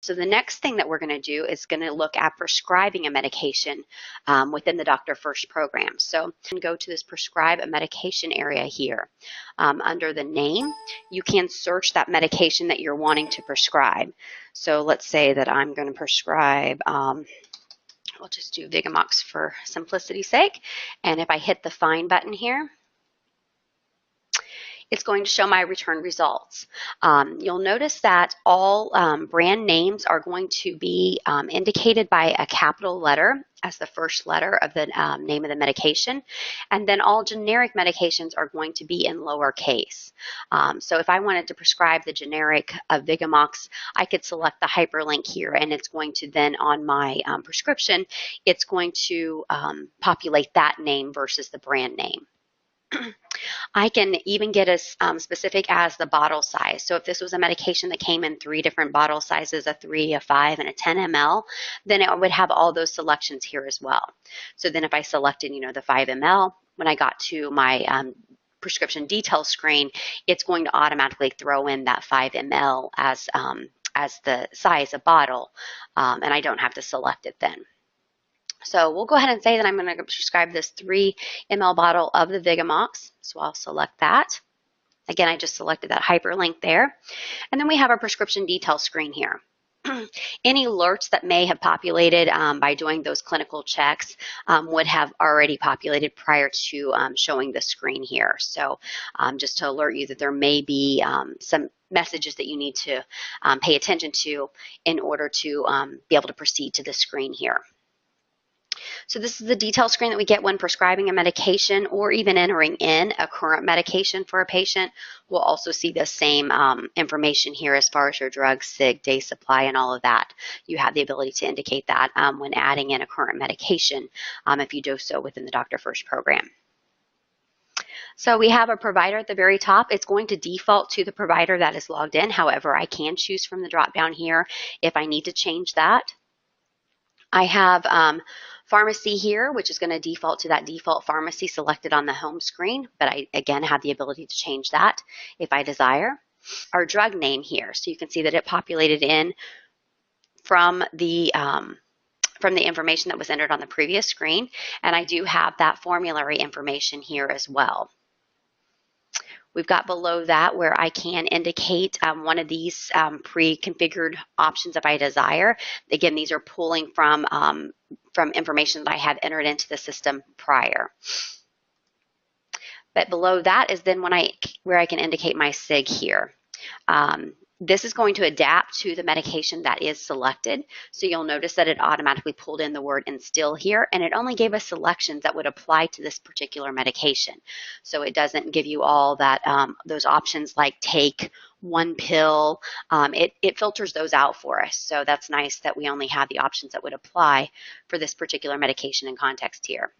So the next thing that we're going to do is going to look at prescribing a medication within the DrFirst program. So you can go to this prescribe a medication area here. Under the name, you can search that medication that you're wanting to prescribe. So let's say that I'm going to prescribe, we'll just do Vigamox for simplicity's sake. And if I hit the find button here, it's going to show my return results. You'll notice that all brand names are going to be indicated by a capital letter as the first letter of the name of the medication, and then all generic medications are going to be in lowercase. So if I wanted to prescribe the generic Vigamox, I could select the hyperlink here, and it's going to then on my prescription, it's going to populate that name versus the brand name. I can even get as specific as the bottle size. So if this was a medication that came in 3 different bottle sizes, a 3, a 5, and a 10 ml, then it would have all those selections here as well. So then if I selected, the 5 ml, when I got to my prescription details screen, it's going to automatically throw in that 5 ml as the size of bottle, and I don't have to select it then. So we'll go ahead and say that I'm going to prescribe this 3 ml bottle of the Vigamox. So I'll select that. Again, I just selected that hyperlink there. And then we have our prescription details screen here. Any alerts that may have populated by doing those clinical checks would have already populated prior to showing the screen here. So just to alert you that there may be some messages that you need to pay attention to in order to be able to proceed to the screen here. So this is the detail screen that we get when prescribing a medication or even entering in a current medication for a patient. We'll also see the same information here as far as your drug, SIG, day supply, and all of that. You have the ability to indicate that when adding in a current medication if you do so within the DrFirst program. So we have a provider at the very top. It's going to default to the provider that is logged in. However, I can choose from the drop down here if I need to change that. I have pharmacy here, which is going to default to that default pharmacy selected on the home screen, but I again have the ability to change that if I desire. Our drug name here, so you can see that it populated in from the information that was entered on the previous screen, and I do have that formulary information here as well. We've got below that where I can indicate one of these pre-configured options if I desire. Again, these are pulling from information that I have entered into the system prior. But below that is then where I can indicate my SIG here. This is going to adapt to the medication that is selected. So you'll notice that it automatically pulled in the word instill here, and it only gave us selections that would apply to this particular medication. So it doesn't give you all that those options like take, 1 pill. It filters those out for us. So that's nice that we only have the options that would apply for this particular medication in context here.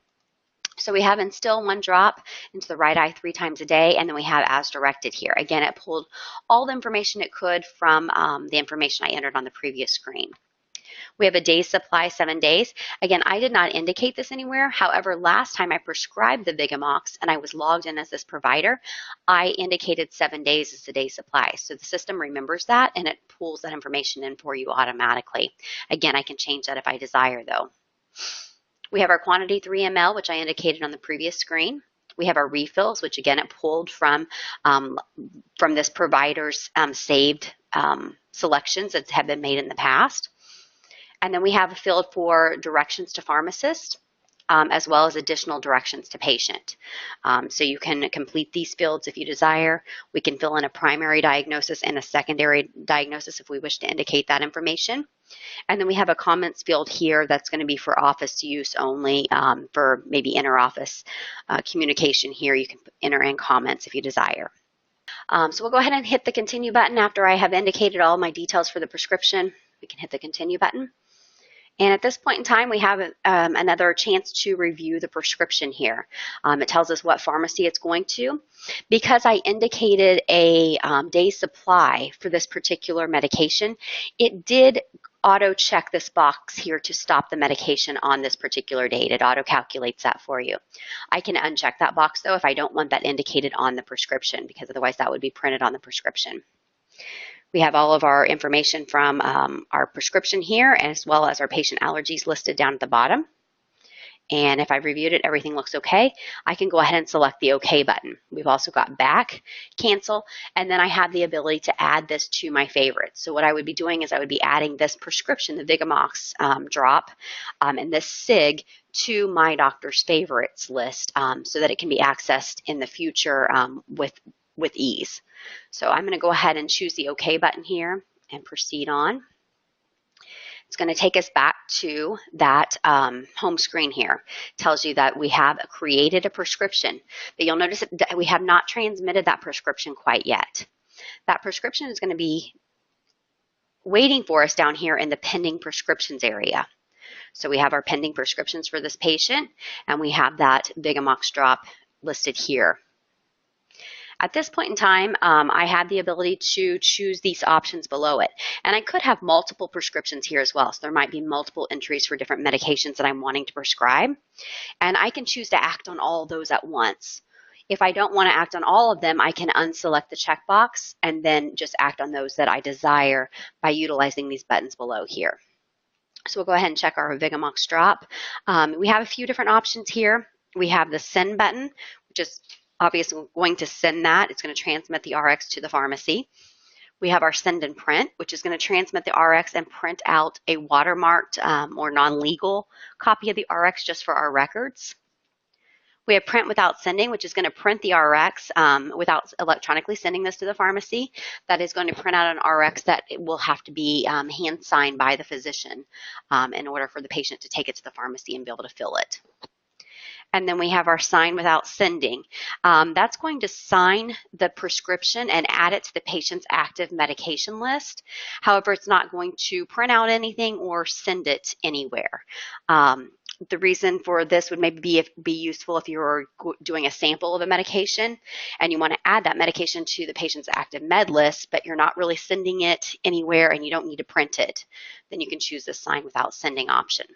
So we have instill 1 drop into the right eye 3 times a day, and then we have as directed here. Again, it pulled all the information it could from the information I entered on the previous screen. We have a day supply, 7 days. Again, I did not indicate this anywhere. However, last time I prescribed the Vigamox and I was logged in as this provider, I indicated 7 days as the day supply. So the system remembers that and it pulls that information in for you automatically. Again, I can change that if I desire though. We have our quantity 3 ml, which I indicated on the previous screen. We have our refills, which again, it pulled from this provider's saved selections that have been made in the past. And then we have a field for directions to pharmacist, as well as additional directions to patient. So you can complete these fields if you desire. We can fill in a primary diagnosis and a secondary diagnosis if we wish to indicate that information. And then we have a comments field here that's going to be for office use only, for maybe inter-office communication here. You can enter in comments if you desire. So we'll go ahead and hit the continue button after I have indicated all my details for the prescription. We can hit the continue button. And at this point in time, we have another chance to review the prescription here. It tells us what pharmacy it's going to. Because I indicated a day supply for this particular medication, it did auto-check this box here to stop the medication on this particular date. It auto-calculates that for you. I can uncheck that box, though, if I don't want that indicated on the prescription, because otherwise that would be printed on the prescription. We have all of our information from our prescription here, as well as our patient allergies listed down at the bottom. And if I've reviewed it, everything looks okay, I can go ahead and select the OK button. We've also got back, cancel, and then I have the ability to add this to my favorites. So what I would be doing is I would be adding this prescription, the Vigamox drop, and this SIG to my doctor's favorites list so that it can be accessed in the future with ease. So I'm going to go ahead and choose the OK button here and proceed on. It's going to take us back to that home screen here. It tells you that we have created a prescription, but you'll notice that we have not transmitted that prescription quite yet. That prescription is going to be waiting for us down here in the pending prescriptions area. So we have our pending prescriptions for this patient, and we have that Vigamox drop listed here. At this point in time, I had the ability to choose these options below it. And I could have multiple prescriptions here as well. So there might be multiple entries for different medications that I'm wanting to prescribe. And I can choose to act on all of those at once. If I don't want to act on all of them, I can unselect the checkbox and then just act on those that I desire by utilizing these buttons below here. So we'll go ahead and check our Vigamox drop. We have a few different options here. We have the send button, which is obviously going to send that. It's going to transmit the RX to the pharmacy. We have our send and print, which is going to transmit the RX and print out a watermarked or non-legal copy of the RX just for our records. We have print without sending, which is going to print the RX without electronically sending this to the pharmacy. That is going to print out an RX that will have to be hand signed by the physician in order for the patient to take it to the pharmacy and be able to fill it. And then we have our sign without sending. That's going to sign the prescription and add it to the patient's active medication list. However, it's not going to print out anything or send it anywhere. The reason for this would maybe be useful if you're doing a sample of a medication and you want to add that medication to the patient's active med list, but you're not really sending it anywhere and you don't need to print it. Then you can choose the sign without sending option.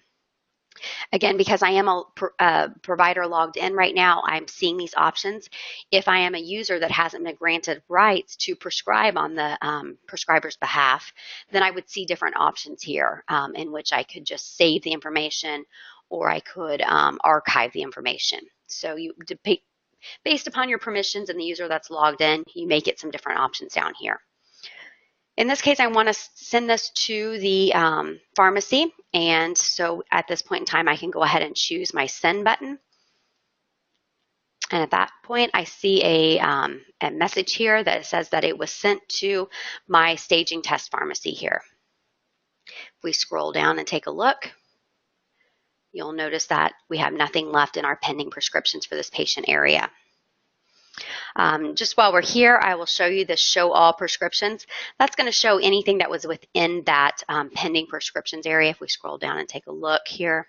Again, because I am a provider logged in right now, I'm seeing these options. If I am a user that hasn't been granted rights to prescribe on the prescriber's behalf, then I would see different options here in which I could just save the information or I could archive the information. So you based upon your permissions and the user that's logged in, you may get some different options down here. In this case, I want to send this to the pharmacy, and so at this point in time, I can go ahead and choose my send button. And at that point, I see a message here that says that it was sent to my staging test pharmacy here. If we scroll down and take a look, you'll notice that we have nothing left in our pending prescriptions for this patient area. Just while we're here, I will show you the show all prescriptions. That's going to show anything that was within that pending prescriptions area. If we scroll down and take a look here,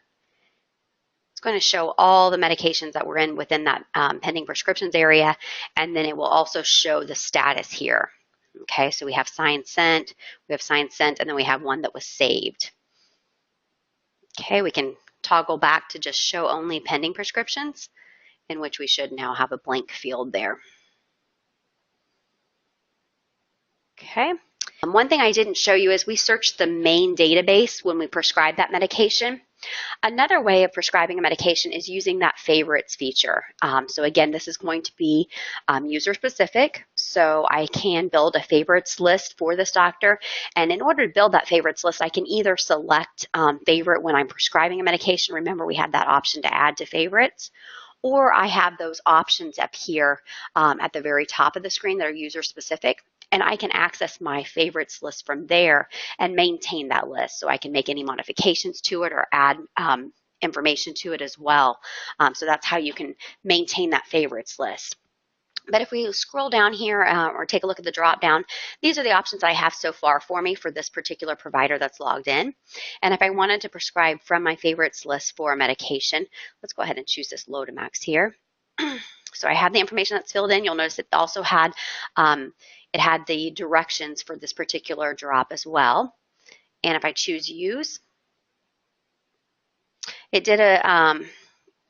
it's going to show all the medications that were within that pending prescriptions area, and then it will also show the status here. Okay, so we have signed sent, and then we have one that was saved. Okay, we can toggle back to just show only pending prescriptions, in which we should now have a blank field there. Okay. One thing I didn't show you is we searched the main database when we prescribe that medication. Another way of prescribing a medication is using that favorites feature. So again, this is going to be user specific. So I can build a favorites list for this doctor. And in order to build that favorites list, I can either select favorite when I'm prescribing a medication. Remember, we had that option to add to favorites. Or I have those options up here at the very top of the screen that are user specific. And I can access my favorites list from there and maintain that list. So I can make any modifications to it or add information to it as well. So that's how you can maintain that favorites list. But if we scroll down here or take a look at the drop down, these are the options I have so far for me for this particular provider that's logged in. And if I wanted to prescribe from my favorites list for a medication, let's go ahead and choose this Lotemax here. So I have the information that's filled in. You'll notice it also had the directions for this particular drop as well. And if I choose use, it did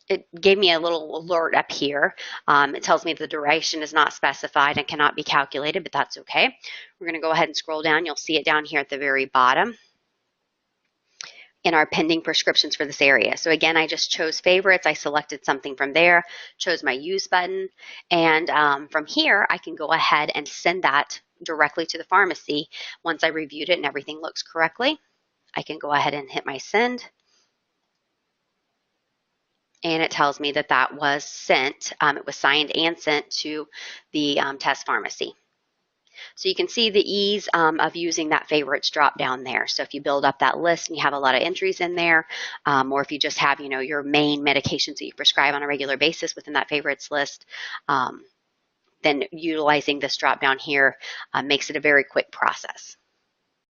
it gave me a little alert up here. It tells me the duration is not specified and cannot be calculated, but that's okay. We're going to go ahead and scroll down. You'll see it down here at the very bottom in our pending prescriptions for this area. So again, I just chose favorites. I selected something from there, chose my use button, and from here, I can go ahead and send that directly to the pharmacy. Once I reviewed it and everything looks correctly, I can go ahead and hit my send. And it tells me that that was sent. It was signed and sent to the test pharmacy. So you can see the ease of using that favorites drop down there. So if you build up that list and you have a lot of entries in there, or if you just have, your main medications that you prescribe on a regular basis within that favorites list, then utilizing this drop down here makes it a very quick process.